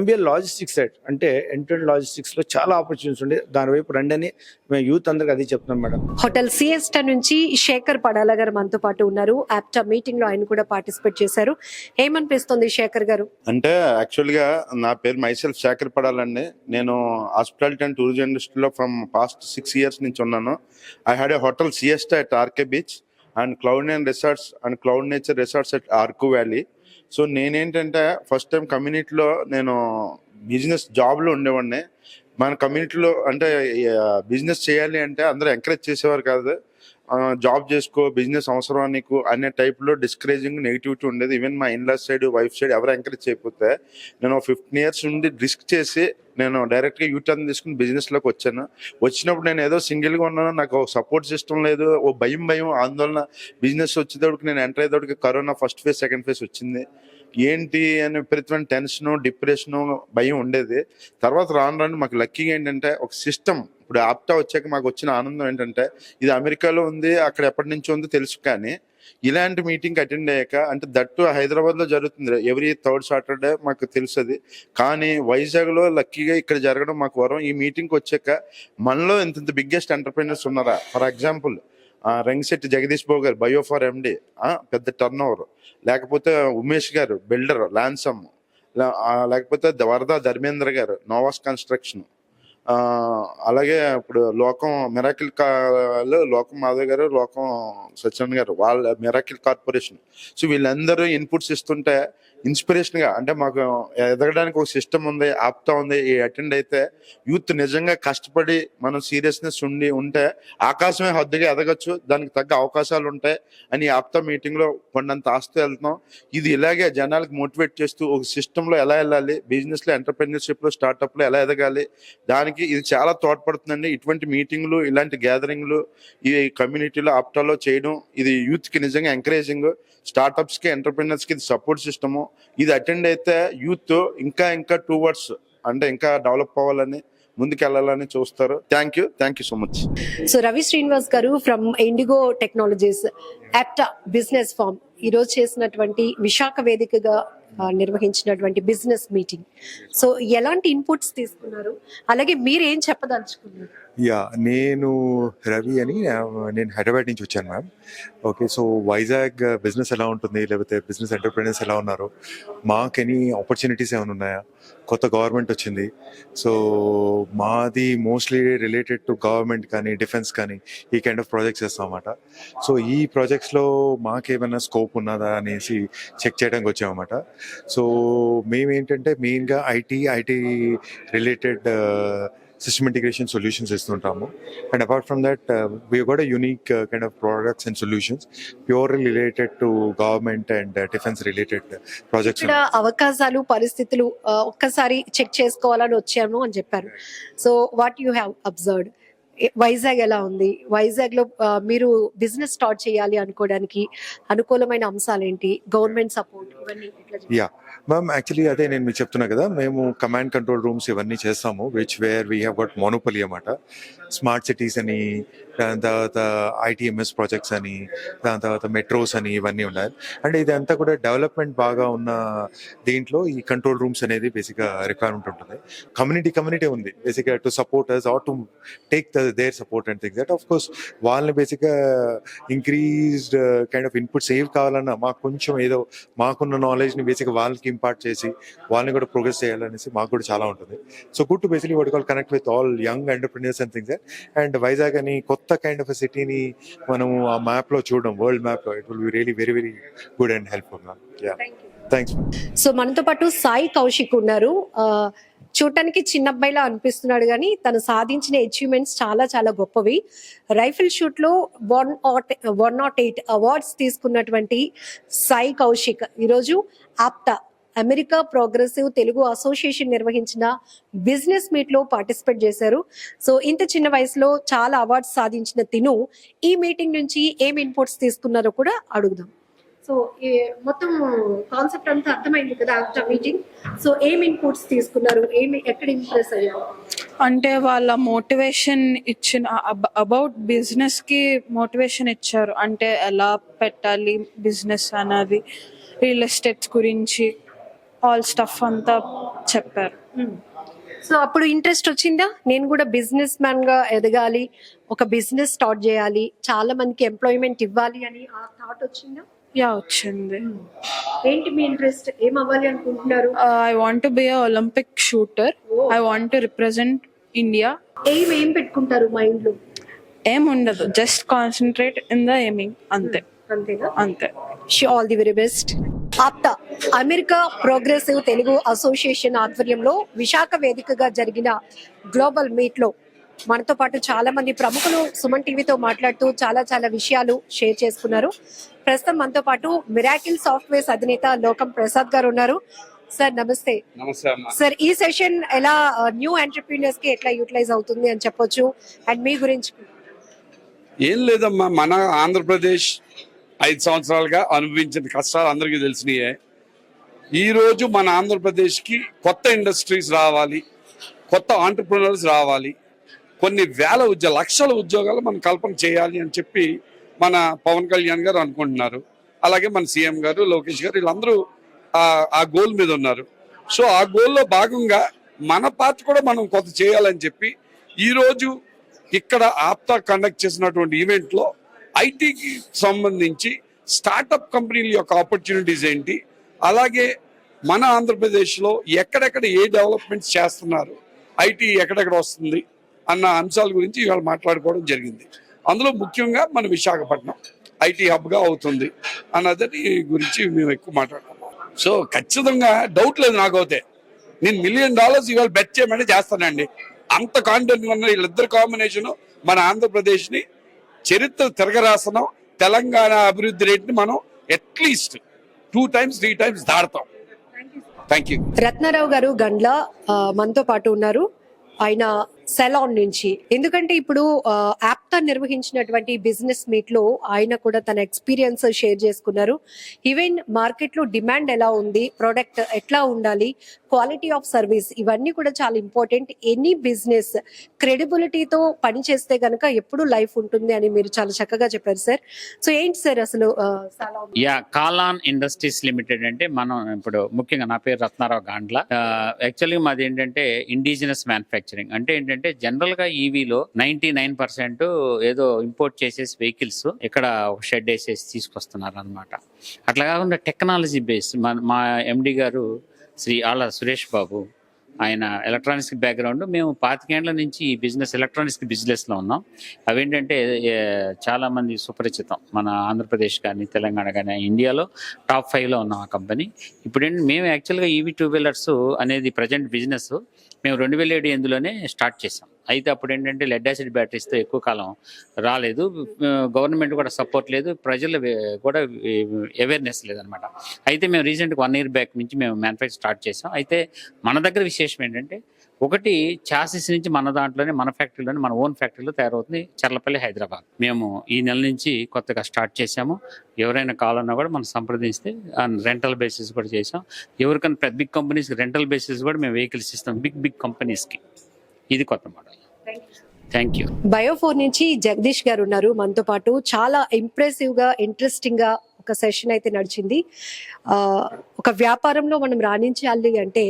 MBA logistics side అంటే ఎండ్ లాజిస్టిక్స్లో చాలా ఆపర్చునిటీస్ ఉండే, దాని వైపు రండి అని మేము యూత్ అందరికి అదే చెప్తున్నాం మేడం. హోటల్ సిఎస్టా నుంచి శేఖర్ పడాల గారు మనతో పాటు ఉన్నారు. యాప్టా మీటింగ్ లో ఆయన కూడా పార్టిసిపేట్ చేశారు. ఏమనిపిస్తుంది శేఖర్ గారు? అంటే యాక్చువల్గా నా పేరు మైసెల్ఫ్ శేఖర్ పడాలండి. నేను హాస్పిటాలిటీ అండ్ టూరిజం ఇండస్ట్రీలో ఫ్రమ్ పాస్ట్ 6 years నుంచి ఉన్నాను. I had a hotel Siesta at RK beach and cloud and resorts and cloud nature resorts at Araku valley. So నేనేంటంటే ఫస్ట్ టైం కమ్యూనిటీలో నేను బిజినెస్ జాబ్లో ఉండేవాడిని. మన కమ్యూనిటీలో అంటే బిజినెస్ చేయాలి అంటే అందరూ ఎంకరేజ్ చేసేవారు కాదు. జాబ్ చేసుకో, బిజినెస్ అవసరం నీకు అనే టైప్లో డిస్కరేజింగ్, నెగిటివిటీ ఉండేది. ఈవెన్ మా ఇన్లాస్ సైడ్, వైఫ్ సైడ్ ఎవరు ఎంకరేజ్ చేయకపోతే నేను 15 years నుండి రిస్క్ చేసి నేను డైరెక్ట్గా యూటర్న్ తీసుకుని బిజినెస్లోకి వచ్చాను. వచ్చినప్పుడు నేను ఏదో సింగిల్గా ఉన్నాను, నాకు సపోర్ట్ సిస్టమ్ లేదు, ఓ భయం ఆందోళన. బిజినెస్ వచ్చేటప్పటికి నేను ఎంటర్ అయ్యేటప్పటికి corona first phase, second phase వచ్చింది. ఏంటి అని విపరీతమైన టెన్షన్, డిప్రెషన్, భయం ఉండేది. తర్వాత రాను రాను మాకు లక్కీగా ఏంటంటే ఒక సిస్టమ్, ఇప్పుడు ఆప్టా వచ్చాక మాకు వచ్చిన ఆనందం ఏంటంటే ఇది అమెరికాలో ఉంది, అక్కడ ఎప్పటి నుంచో ఉందో తెలుసు, కానీ ఇలాంటి మీటింగ్ అటెండ్ అయ్యాక, అంటే దట్టు హైదరాబాద్లో జరుగుతుంది ఎవ్రీ థర్డ్ సాటర్డే, మాకు తెలుస్తుంది. కానీ వైజాగ్లో లక్కీగా ఇక్కడ జరగడం మాకు వరం. ఈ మీటింగ్కి వచ్చాక మనలో ఇంత బిగ్గెస్ట్ ఎంటర్ప్రైనర్స్ ఉన్నారా? ఫర్ ఎగ్జాంపుల్ రంగిశెట్టి జగదీష్ బాబు గారు, బయోఫార్ ఎండి, పెద్ద టర్న్ ఓవర్. లేకపోతే ఉమేష్ గారు, బిల్డర్, ల్యాన్సమ్. లేకపోతే వరద ధర్మేంద్ర గారు, నోవాస్ కన్స్ట్రక్షన్. అలాగే ఇప్పుడు లోకం మిరాకిల్ లోకం మాధవ్ గారు, లోకం సత్యనారాయణ గారు, వాళ్ళ మిరాకిల్ కార్పొరేషన్. సో వీళ్ళందరూ ఇన్పుట్స్ ఇస్తుంటే ఇన్స్పిరేషన్గా, అంటే మాకు ఎదగడానికి ఒక సిస్టమ్ ఉంది, ఆప్తా ఉంది. ఈ అటెండ్ అయితే యూత్ నిజంగా కష్టపడి మనం సీరియస్నెస్ ఉంటే ఆకాశమే హద్దుగా ఎదగచ్చు, దానికి తగ్గ అవకాశాలు ఉంటాయి అని ఆప్తా మీటింగ్లో కొండంత ఆస్తూ వెళ్తున్నాం. ఇది ఇలాగే జనాలకు మోటివేట్ చేస్తూ ఒక సిస్టంలో ఎలా వెళ్ళాలి, బిజినెస్లో, ఎంటర్ప్రెన్యూర్షిప్లో, స్టార్టప్లో ఎలా ఎదగాలి, దానికి ఇది చాలా తోడ్పడుతుందండి. ఇటువంటి మీటింగ్లు, ఇలాంటి గ్యాదరింగ్లు ఈ కమ్యూనిటీలో ఆప్టాలో చేయడం ఇది యూత్కి నిజంగా ఎంకరేజింగ్. స్టార్టప్స్కి, ఎంటర్ప్రెన్యూర్స్కి ఇది సపోర్ట్ సిస్టము. ఇది అటెండ్ అయితే యూత్ ఇంకా టువర్డ్స్, అంటే ఇంకా డెవలప్ అవ్వాలని, ముందుకెళ్ళాలని చూస్తారు. Thank you so much. So Ravi Srinivas garu from Indigo technologies, APTA business forum ఈరోజు చేసినటువంటి విశాఖ వేదికగా నిర్వహించినటువంటి బిజినెస్ మీటింగ్, సో ఎలాంటి ఇన్పుట్స్ తీసుకున్నారు, అలాగే మీరు ఏం చెప్పదలుచుకున్నారు? నేను రవి అని, నేను హైదరాబాద్ నుంచి వచ్చాను ma'am. Okay, so Vizag business ఎలా ఉంటుంది, లేకపోతే బిజినెస్ ఎంటర్ప్రెన్యూర్స్ ఎలా ఉన్నారు, మాకు ఎనీ ఆపర్చునిటీస్ ఏమైనా ఉన్నాయా? కొత్త గవర్నమెంట్ వచ్చింది, సో మాది మోస్ట్లీ రిలేటెడ్ టు గవర్నమెంట్ కానీ డిఫెన్స్ కానీ ఈ కైండ్ ఆఫ్ ప్రాజెక్ట్స్ చేస్తాం అన్నమాట. సో ఈ ప్రాజెక్ట్స్లో మాకేమైనా స్కోప్ ఉన్నదా అనేసి చెక్ చేయడానికి వచ్చామన్నమాట. సో మేమేంటంటే మెయిన్గా IT related system integration solutions ఇస్తుంటాము. And apart from that we got a unique kind of products and solutions purely related to government and defence related projects. ఇక్కడ అవకాశాలు, పరిస్థితులు ఒక్కసారి చెక్ చేసుకోవాలని వచ్చాము అని చెప్పారు. So what you have observed, Vizag ఎలా ఉంది? వైజాగ్ లో మీరు బిజినెస్ స్టార్ట్ చేయాలి అనుకోవడానికి అనుకూలమైన అంశాలు ఏంటి? గవర్నమెంట్ సపోర్ట్ ఇవన్నీ మ్యామ్, యాక్చువల్లీ అదే నేను మీకు చెప్తున్నా కదా, మేము కమాండ్ కంట్రోల్ రూమ్స్ ఇవన్నీ చేస్తాము, where we have got monopoly అన్నమాట. స్మార్ట్ సిటీస్ అని, దాని తర్వాత ఐటీఎంఎస్ ప్రాజెక్ట్స్ అని, దాని తర్వాత మెట్రోస్ అని ఇవన్నీ ఉన్నాయి. అండ్ ఇదంతా కూడా డెవలప్మెంట్ బాగా ఉన్న దీంట్లో ఈ కంట్రోల్ రూమ్స్ అనేది బేసిక్గా రిక్వైర్మెంట్ ఉంటుంది. కమ్యూనిటీ ఉంది బేసిక్గా to support us or to take their support and things that. Of course వాళ్ళని బేసిక్గా increased kind of input save కావాలన్నా మాకు కొంచెం ఏదో మాకున్న నాలెడ్జ్ని బేసిక్గా వాళ్ళకి ఇంపార్ట్ చేసి వాళ్ళని కూడా ప్రోగ్రెస్ చేయాలనేసి మాకు కూడా చాలా ఉంటుంది. So good to basically what call connect with all young entrepreneurs and things. And Vizag అని కొత్త కైండ్ ఆఫ్ సిటీని మనము ఆ మ్యాప్ లో చూడడం, వరల్డ్ మ్యాప్ లో, it will be really very very good and helpful. Thanks. So మనతో పాటు సాయి కౌశిక్ ఉన్నారు. చూడటానికి చిన్న అబ్బాయిలా అనిపిస్తున్నాడు, కానీ తను సాధించిన అచీవ్మెంట్స్ చాలా చాలా గొప్పవి. రైఫిల్ షూట్ లో 108 అవార్డ్స్ తీసుకున్నటువంటి సాయి కౌశిక్ ఈరోజు ఆప్టా, అమెరికా ప్రోగ్రెసివ్ తెలుగు అసోసియేషన్ నిర్వహించిన బిజినెస్ మీట్ లో పార్టిసిపేట్ చేశారు. సో ఇంత చిన్న వయసులో చాలా అవార్డ్స్ సాధించిన తిను ఈ మీటింగ్ నుంచి ఏం ఇన్పుట్స్ తీసుకున్నారో కూడా అడుగుదాం. సో మొత్తం కాన్సెప్ట్ అంతా అర్థమైంది కదా ఆఫ్టర్ మీటింగ్. సో ఏం ఇన్పుట్స్ తీసుకున్నారు, ఎక్కడ ఇంప్రెస్ అయ్యారు? అంటే వాళ్ళ మోటివేషన్ ఇచ్చిన, అబౌట్ బిజినెస్ కి మోటివేషన్ ఇచ్చారు. అంటే ఎలా పెట్టాలి బిజినెస్ అనేది, రియల్ ఎస్టేట్స్ గురించి ఆల్ స్టఫ్ అంతా చెప్పారు. సో అప్పుడు ఇంట్రెస్ట్ వచ్చిందా, నేను కూడా బిజినెస్ మ్యాన్ గా ఎదగాలి, ఒక బిజినెస్ స్టార్ట్ చేయాలి, చాలా మందికి ఎంప్లాయ్మెంట్ ఇవ్వాలి అని ఆ థాట్ వచ్చిందా? వచ్చింది. ఏంటి మీ ఇంట్రెస్ట్, ఏం అవ్వాలి అనుకుంటున్నారు? I want to be a Olympic shooter. I want to represent India. ఏం పెట్టుకుంటారు మైండ్ లో? ఏం ఉండదు, just concentrate in the aiming, అంతే. అంతే. All the very best. APTA, America progressive Telugu association ఆధ్వర్యంలో విశాఖ వేదికగా జరిగిన గ్లోబల్ మీట్ లో మనతో పాటు చాలా మంది ప్రముఖులు సుమన్ టీవీతో మాట్లాడుతూ చాలా చాలా విషయాలు షేర్ చేసుకున్నారు. ప్రస్తుతం మనతో పాటు మిరాకిల్ సాఫ్ట్వేర్స్ అధినేత లోకం ప్రసాద్ గారు ఉన్నారు. సార్ నమస్తే. సార్, ఈ సెషన్ ఎలా న్యూ ఎంటర్‌ప్రెన్యూర్స్ కి ఎట్లా యూటిలైజ్ అవుతుంది అని చెప్పొచ్చు, అండ్ మీ గురించి? ఏం లేదమ్మా, మన ఆంధ్రప్రదేశ్ 5 సంవత్సరాలుగా అనుభవించిన కష్టాలు అందరికీ తెలిసినాయే. ఈరోజు మన ఆంధ్రప్రదేశ్కి కొత్త ఇండస్ట్రీస్ రావాలి, కొత్త ఆంటర్ప్రినర్స్ రావాలి, కొన్ని లక్షల ఉద్యోగాలు మనం కల్పన చేయాలి అని చెప్పి మన పవన్ కళ్యాణ్ గారు అనుకుంటున్నారు. అలాగే మన సీఎం గారు, లోకేష్ గారు, వీళ్ళందరూ ఆ గోల్ మీద ఉన్నారు. సో ఆ గోల్లో భాగంగా మన పార్ట్ కూడా మనం కొంత చేయాలని చెప్పి ఈరోజు ఇక్కడ ఆప్తా కండక్ట్ చేసినటువంటి ఈవెంట్లో ఐటీకి సంబంధించి స్టార్టప్ కంపెనీల యొక్క ఆపర్చునిటీస్ ఏంటి, అలాగే మన ఆంధ్రప్రదేశ్లో ఎక్కడెక్కడ ఏ డెవలప్మెంట్స్ చేస్తున్నారు, ఐటీ ఎక్కడెక్కడ వస్తుంది అన్న అంశాల గురించి ఇవాళ మాట్లాడుకోవడం జరిగింది. అందులో ముఖ్యంగా మన విశాఖపట్నం ఐటీ హబ్గా అవుతుంది అన్నది గురించి మేము ఎక్కువ మాట్లాడుకున్నాం. సో ఖచ్చితంగా డౌట్ లేదు నాకైతే, నేను $1 million ఇవాళ బెట్ చేయమని చేస్తానండి. అంత కాన్ఫిడెంట్ ఉన్న వీళ్ళిద్దరు కాంబినేషన్ మన ఆంధ్రప్రదేశ్ని చరిత్ర తిరగరాసనం, తెలంగాణ అభివృద్ధి రేట్ని మనం అట్లీస్ట్ 2 times 3 times దాడతాం. Thank you. రత్నారావు గారు గండ్ల మనతో పాటు ఉన్నారు. ఆయన సెలాన్ నుంచి, ఎందుకంటే ఇప్పుడు యాప్తా నిర్వహించినటువంటి బిజినెస్ మీట్ లో ఆయన కూడా తన ఎక్స్పీరియన్స్ షేర్ చేసుకున్నారు. ఈవెన్ మార్కెట్ లో డిమాండ్ ఎలా ఉంది, ప్రోడక్ట్ ఎట్లా ఉండాలి, క్వాలిటీ ఆఫ్ సర్వీస్, ఇవన్నీ కూడా చాలా ఇంపార్టెంట్. ఎనీ బిజినెస్ క్రెడిబిలిటీతో పనిచేస్తే గనక ఎప్పుడు లైఫ్ ఉంటుంది అని మీరు చాలా చక్కగా చెప్పారు సార్. సో ఏంటి సార్ అసలు కాలాన్ ఇండస్ట్రీస్ లిమిటెడ్ అంటే, మనం ఇప్పుడు ముఖ్యంగా నా పేరు రత్నారావు గాండ్ల. యాక్చువల్గా మాది ఏంటంటే ఇండిజినస్ మ్యానుఫ్యాక్చరింగ్. అంటే ఏంటంటే జనరల్ గా ఈవీలో 99% ఏదో ఇంపోర్ట్ చేసేసి వెహికల్స్ ఇక్కడ ఒక షెడ్ వేసేసి తీసుకొస్తున్నారు అనమాట. అట్లా కాకుండా టెక్నాలజీ బేస్ మా ఎండి గారు శ్రీ ఆళ్ళ సురేష్ బాబు, ఆయన ఎలక్ట్రానిక్స్ బ్యాక్గ్రౌండ్. మేము 25 ఏళ్ల నుంచి ఈ బిజినెస్ ఎలక్ట్రానిక్స్ బిజినెస్ లో ఉన్నాం. అవేంటంటే చాలా మంది సుపరిచితం, మన ఆంధ్రప్రదేశ్ కానీ తెలంగాణ కానీ ఇండియాలో టాప్ 5 లో ఉన్నాం ఆ కంపెనీ. ఇప్పుడు ఏంటంటే మేము యాక్చువల్గా ఈవీ 2 వీలర్స్ అనేది ప్రజెంట్ బిజినెస్ మేము 2007 స్టార్ట్ చేసాం. అయితే అప్పుడు ఏంటంటే లెడ్ యాసిడ్ బ్యాటరీస్తో ఎక్కువ కాలం రాలేదు, గవర్నమెంట్ కూడా సపోర్ట్ లేదు, ప్రజలు కూడా అవేర్నెస్ లేదనమాట. అయితే మేము రీసెంట్గా 1 year బ్యాక్ నుంచి మేము మ్యానుఫ్యాక్చర్ స్టార్ట్ చేసాం. అయితే మన దగ్గర విశేషం ఏంటంటే, ఒకటి చాసిస్ నుంచి మన దాంట్లోనే మన ఫ్యాక్టరీలోనే మన ఓన్ ఫ్యాక్టరీలో తయారవుతుంది, చర్లపల్లి, హైదరాబాద్. మేము ఈ నెల నుంచి కొత్తగా స్టార్ట్ చేసాము. ఎవరైనా కావాలన్నా కూడా మనం సంప్రదిస్తే రెంటల్ బేసిస్ కూడా చేసాం. ఎవరికైనా పెద్ద బిగ్ కంపెనీస్కి రెంటల్ బేసిస్ కూడా మేము వెహికల్స్ ఇస్తాం, బిగ్ కంపెనీస్కి. ఇది కొత్త మోడల్. Thank you. బయో4 నుంచి జగదీష్ గారు ఉన్నారు మనతో పాటు. చాలా ఇంప్రెసివ్ గా, ఇంట్రెస్టింగ్ గా ఒక సెషన్ అయితే నడిచింది. ఒక వ్యాపారంలో మనం రాణించాలి అంటే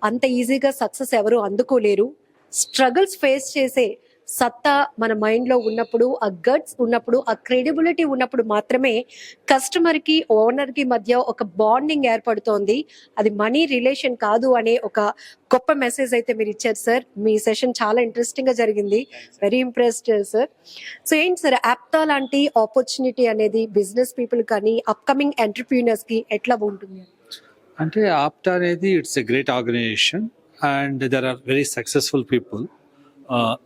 అంత ఈజీగా సక్సెస్ ఎవరు అందుకోలేరు. స్ట్రగుల్స్ ఫేస్ చేసే సత్తా మన మైండ్ లో ఉన్నప్పుడు, ఆ గట్స్ ఉన్నప్పుడు, ఆ క్రెడిబిలిటీ ఉన్నప్పుడు మాత్రమే కస్టమర్ కి, ఓనర్ కి మధ్య ఒక బాండింగ్ ఏర్పడుతోంది. అది మనీ రిలేషన్ కాదు అనే ఒక గొప్ప మెసేజ్ అయితే మీరు ఇచ్చారు సార్. మీ సెషన్ చాలా ఇంట్రెస్టింగ్ గా జరిగింది. Very impressed sir. సో ఏంటి సార్, యాప్తా లాంటి ఆపర్చునిటీ అనేది బిజినెస్ పీపుల్ కానీ అప్కమింగ్ ఎంటర్‌ప్రెన్యూర్స్ కి ఎట్లా ఉంటుంది? అంటే ఆప్టా అనేది it's a great organization and there are very successful people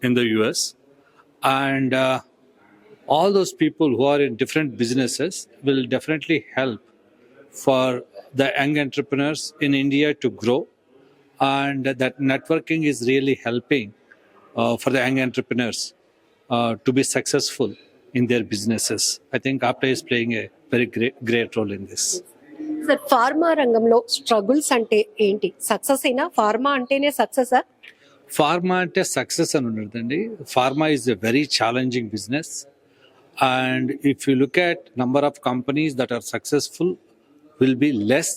in the US, and all those people who are in different businesses will definitely help for the young entrepreneurs in India to grow, and that networking is really helping for the young entrepreneurs to be successful in their businesses. I think APTA is playing a very great role in this. Sir, pharma రంగంలో struggles అంటే ఏంటి? Success అయినా pharma అంటేనే సక్సెసా? Pharma అంటే success అని ఉండదండి. Pharma is a very challenging business, and if you look at number of companies that are successful will be less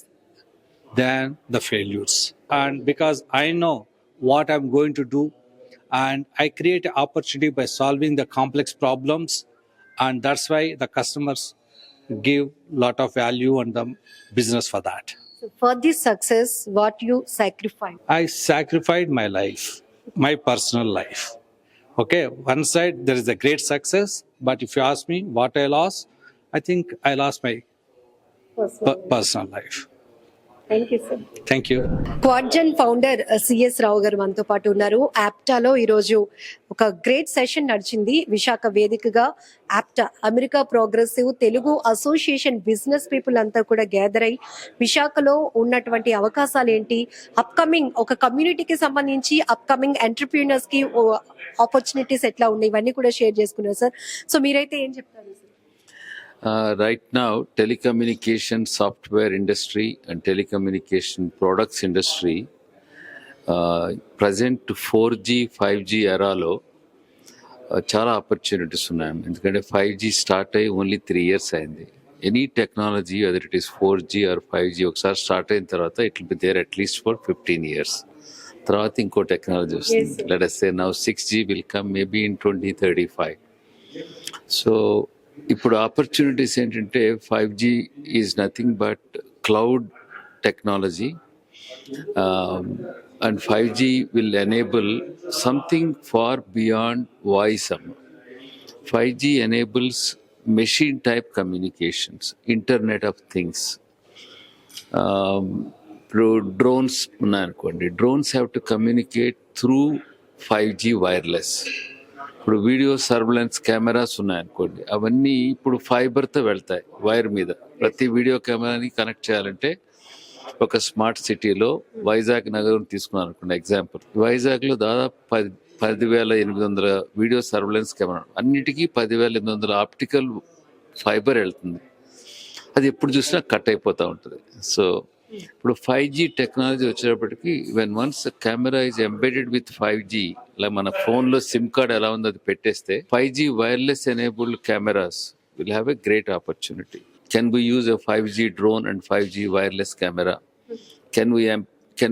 than the failures. And because I know what I'm going to do, and I create an opportunity by solving the complex problems, and that's why the customers give lot of value on the business for that. So for this success, what you sacrifice? I sacrificed my life, my personal life. Okay, one side there is a great success, but if you ask me what I lost, I think I lost my personal life. Thank you, sir. Thank you. Quadgen founder CS Rao garu మనతో పాటు ఉన్నారు. యాప్టాలో ఈరోజు ఒక great session నడిచింది. విశాఖ వేదికగా APTA America progressive Telugu association business people అంతా కూడా gather అయ్యి విశాఖలో ఉన్నటువంటి అవకాశాలు ఏంటి, అప్కమింగ్ ఒక కమ్యూనిటీకి సంబంధించి అప్కమింగ్ ఎంటర్‌ప్రెన్యూర్స్ కి ఆపర్చునిటీస్ ఎట్లా ఉన్నాయి, ఇవన్నీ కూడా షేర్ చేసుకున్నారు సార్. సో మీరైతే ఏం చెప్తారు sir? Right now, telecommunication software industry and telecommunication products industry, present 4G, 5G ఎరాలో చాలా ఆపర్చునిటీస్ ఉన్నాయి. ఎందుకంటే 5G స్టార్ట్ అయ్యి ఓన్లీ 3 years అయింది. Any technology whether it is 4G or 5G ఒకసారి స్టార్ట్ అయిన తర్వాత it will be there at least for 15 years. తర్వాత ఇంకో టెక్నాలజీ వస్తుంది. Let us say now 6G will come maybe in 2035. So ఇప్పుడు opportunities ఏంటంటే 5G is nothing but cloud technology, and 5G will enable something far beyond voice. 5G enables machine type communications, Internet of Things. Drones ఉన్నాయనుకోండి, drones have to communicate through 5G wireless. ఇప్పుడు video surveillance cameras ఉన్నాయనుకోండి, అవన్నీ ఇప్పుడు ఫైబర్తో వెళ్తాయి wire మీద. ప్రతి video కెమెరాని connect చేయాలంటే ఒక స్మార్ట్ సిటీలో వైజాగ్ నగరం తీసుకున్నాను అనుకోండి ఎగ్జాంపుల్. వైజాగ్లో దాదాపు 10,800 వీడియో సర్వేలెన్స్ కెమెరా, అన్నిటికీ 10,800 ఆప్టికల్ ఫైబర్ వెళ్తుంది. అది ఎప్పుడు చూసినా కట్ అయిపోతూ ఉంటుంది. సో ఇప్పుడు 5G టెక్నాలజీ వచ్చేటప్పటికి when once camera is embedded with 5G, ఇలా మన ఫోన్లో సిమ్ కార్డ్ ఎలా ఉందో అది పెట్టేస్తే 5G wireless enabled cameras will have a great opportunity. Can we use a 5G drone and 5G wireless camera? Can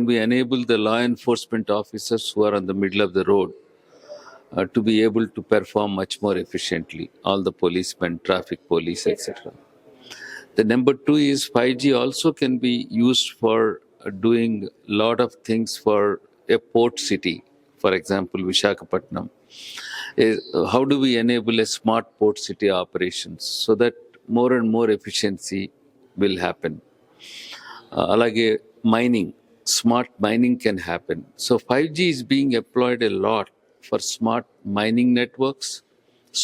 we enable the law enforcement officers who are on the middle of the road to be able to perform much more efficiently? All the policemen, traffic police, etc. The number 2 is 5G also can be used for doing a lot of things for a port city. For example, Visakhapatnam. How do we enable a smart port city operations so that more and more efficiency will happen? Alage mining, smart mining can happen. So 5G is being employed a lot for smart mining networks,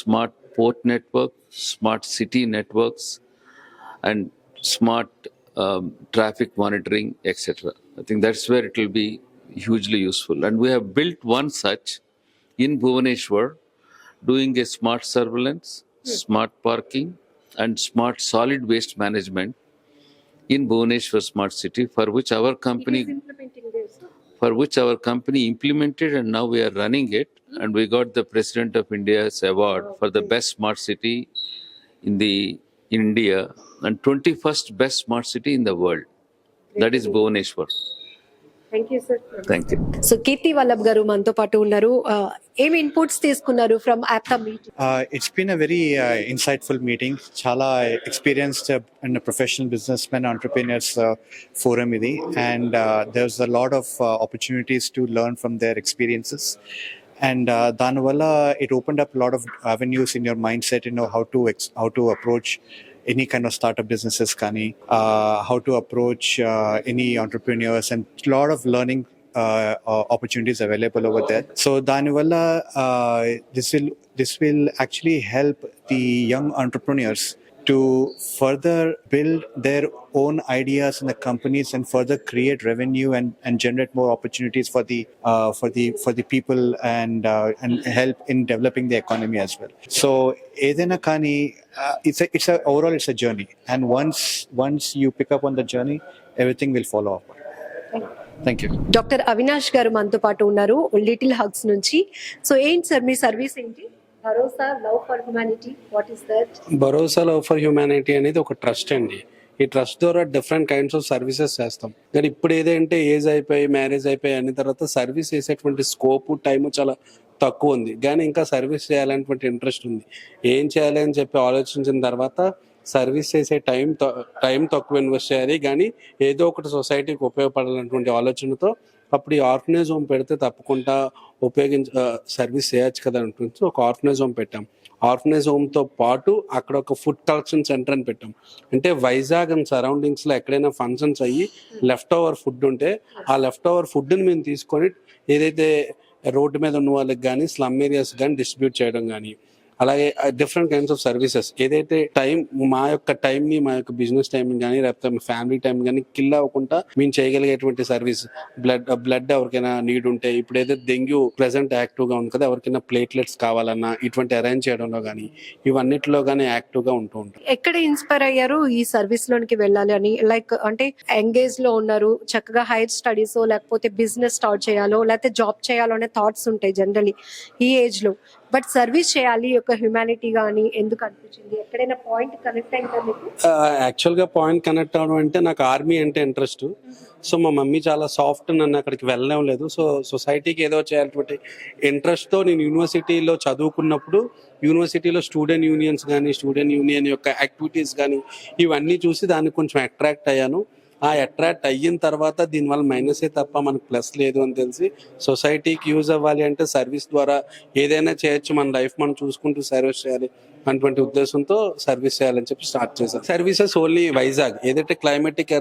smart port network, smart city networks, and smart traffic monitoring, etc. I think that's where it will be hugely useful. And we have built one such in Bhubaneswar, doing a smart surveillance, smart parking, and smart solid waste management in Bhubaneswar Smart City, for which our company implemented, and now we are running it, and we got the President of India's award for the best smart city in India and 21st best smart city in the world. That is Bhubaneswar. Thank you sir. Thank you. So Keerthi Vallabh garu మనతో పాటు ఉన్నారు. ఏమి inputs తీసుకున్నారు from APTA meeting? It's been a very insightful meeting. Chala experienced and professional businessmen, entrepreneurs forum idi, and there's a lot of opportunities to learn from their experiences. And danvalla it opened up a lot of avenues in your mindset, how to approach any kind of startup businesses, how to approach any entrepreneurs, and a lot of learning opportunities available over there. So danivalla this will actually help the young entrepreneurs to further build their own ideas in the companies and further create revenue and generate more opportunities for the people and help in developing the economy as well. So edaina kani overall it's a journey, and once you pick up on the journey, everything will follow up. Thank you. Doctor Avinash గారు మనతో పాటు ఉన్నారు little hugs నుంచి. So ఏంటి sir మీ service ఏంటి? భరోసా love for humanity, what is that? Bharosa love for humanity అనేది ఒక trust అండి. ఈ ట్రస్ట్ ద్వారా డిఫరెంట్ కైండ్స్ ఆఫ్ సర్వీసెస్ చేస్తాం. కానీ ఇప్పుడు ఏదంటే ఏజ్ అయిపోయి మ్యారేజ్ అయిపోయి అన్ని తర్వాత సర్వీస్ చేసేటువంటి స్కోప్ టైం చాలా తక్కువ ఉంది. కానీ ఇంకా సర్వీస్ చేయాలనేటువంటి ఇంట్రెస్ట్ ఉంది. ఏం చేయాలి అని చెప్పి ఆలోచించిన తర్వాత సర్వీస్ చేసే టైం తక్కువ ఇన్వెస్ట్ చేయాలి, కానీ ఏదో ఒకటి సొసైటీకి ఉపయోగపడాలన్నటువంటి ఆలోచనతో అప్పుడు ఈ ఆర్ఫనేజ్ హోమ్ పెడితే తప్పకుండా సర్వీస్ చేయొచ్చు కదా అనుకుంటూ ఒక ఆర్ఫనేజ్ హోమ్ పెట్టాం. ఆర్ఫనేజ్ హోమ్తో పాటు అక్కడ ఒక ఫుడ్ కలెక్షన్ సెంటర్ అని పెట్టాం. అంటే వైజాగ్ అండ్ సరౌండింగ్స్లో ఎక్కడైనా ఫంక్షన్స్ అయ్యి లెఫ్ట్ ఓవర్ ఫుడ్ ఉంటే ఆ లెఫ్ట్ ఓవర్ ఫుడ్ని మేము తీసుకొని ఏదైతే రోడ్డు మీద ఉన్న వాళ్ళకి కానీ స్లమ్ ఏరియాస్ కానీ డిస్ట్రిబ్యూట్ చేయడం కానీ, అలాగే డిఫరెంట్ కైండ్స్ ఆఫ్ సర్వీసెస్. ఏదైతే టైం, మా యొక్క టైంని, మా యొక్క బిజినెస్ టైం కానీ లేకపోతే మా ఫ్యామిలీ టైం కానీ కిల్ అవ్వకుండా మేము చేయగలిగేటువంటి సర్వీస్. బ్లడ్ ఎవరికైనా నీడ్ ఉంటే, ఇప్పుడు ఏదైతే డెంగ్యూ ప్రెసెంట్ యాక్టివ్ గా ఉంది కదా, ఎవరికైనా ప్లేట్లెట్స్ కావాలన్నా ఇటువంటి అరేంజ్ చేయడంలో కానీ ఇవన్నిటిలో కానీ యాక్టివ్ గా ఉంటూ ఉంటాం. ఎక్కడ ఇన్స్పైర్ అయ్యారు ఈ సర్వీస్ లోనికి వెళ్ళాలి అని? లైక్ అంటే ఎంగేజ్ లో ఉన్నారు, చక్కగా హైయర్ స్టడీస్ లేకపోతే బిజినెస్ స్టార్ట్ చేయాలో లేకపోతే జాబ్ చేయాలో అనే థాట్స్ ఉంటాయి జనరలీ ఈ ఏజ్ లో. బట్ సర్వీస్ చేయాలి ఒక హ్యూమానిటీ గానీ ఎందుకు అనిపించింది? ఎక్కడైనా పాయింట్ కనెక్ట్ అయిందా మీకు? యాక్చువల్ గా పాయింట్ కనెక్ట్ అవడం అంటే నాకు ఆర్మీ అంటే ఇంట్రెస్ట్. సో మా మమ్మీ చాలా సాఫ్ట్, నన్ను అక్కడికి వెళ్ళడం లేదు. సో సొసైటీకి ఏదో చేయాలటువంటి ఇంట్రెస్ట్తో నేను యూనివర్సిటీలో చదువుకున్నప్పుడు యూనివర్సిటీలో స్టూడెంట్ యూనియన్స్ కానీ స్టూడెంట్ యూనియన్ యొక్క యాక్టివిటీస్ కానీ ఇవన్నీ చూసి దానికి కొంచెం అట్రాక్ట్ అయ్యాను. ఆ అట్రాక్ట్ అయిన తర్వాత దీనివల్ల మైనసే తప్ప మనకు ప్లస్ లేదు అని తెలిసి సొసైటీకి యూజ్ అవ్వాలి అంటే సర్వీస్ ద్వారా ఏదైనా చేయొచ్చు, మన లైఫ్ మనం చూసుకుంటూ సర్వీస్ చేయాలి అటువంటి ఉద్దేశంతో సర్వీస్ చేయాలని చెప్పి స్టార్ట్ చేశాను. Services only Vizag. ఏదైతే క్లైమేటిక్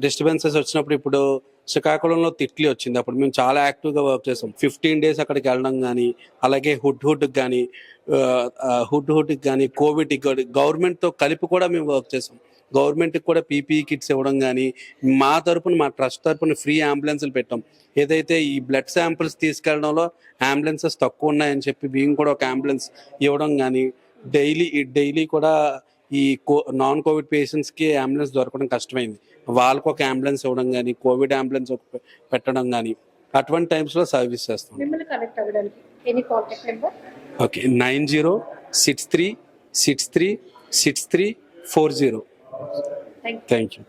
డిస్టర్బెన్సెస్ వచ్చినప్పుడు, ఇప్పుడు శ్రీకాకుళంలో తిట్లీ వచ్చింది, అప్పుడు మేము చాలా యాక్టివ్గా వర్క్ చేసాం. 15 days అక్కడికి వెళ్ళడం కానీ, అలాగే హుడ్కి కానీ కోవిడ్కి కానీ గవర్నమెంట్తో కలిపి కూడా మేము వర్క్ చేసాం. గవర్నమెంట్కి కూడా పీపీఈ కిట్స్ ఇవ్వడం కానీ, మా తరపున మా ట్రస్ట్ తరపున ఫ్రీ అంబులెన్స్లు పెట్టాం. ఏదైతే ఈ బ్లడ్ శాంపిల్స్ తీసుకెళ్లడంలో అంబులెన్సెస్ తక్కువ ఉన్నాయని చెప్పి మేము కూడా ఒక అంబులెన్స్ ఇవ్వడం కానీ, డైలీ కూడా ఈ నాన్ కోవిడ్ పేషెంట్స్కి అంబులెన్స్ దొరకడం కష్టమైంది, వాళ్ళకు ఒక అంబులెన్స్ ఇవ్వడం కానీ, కోవిడ్ అంబులెన్స్ పెట్టడం కానీ అటువంటి టైమ్స్లో సర్వీస్ చేస్తాం. ఓకే, 9063636340. Thank you.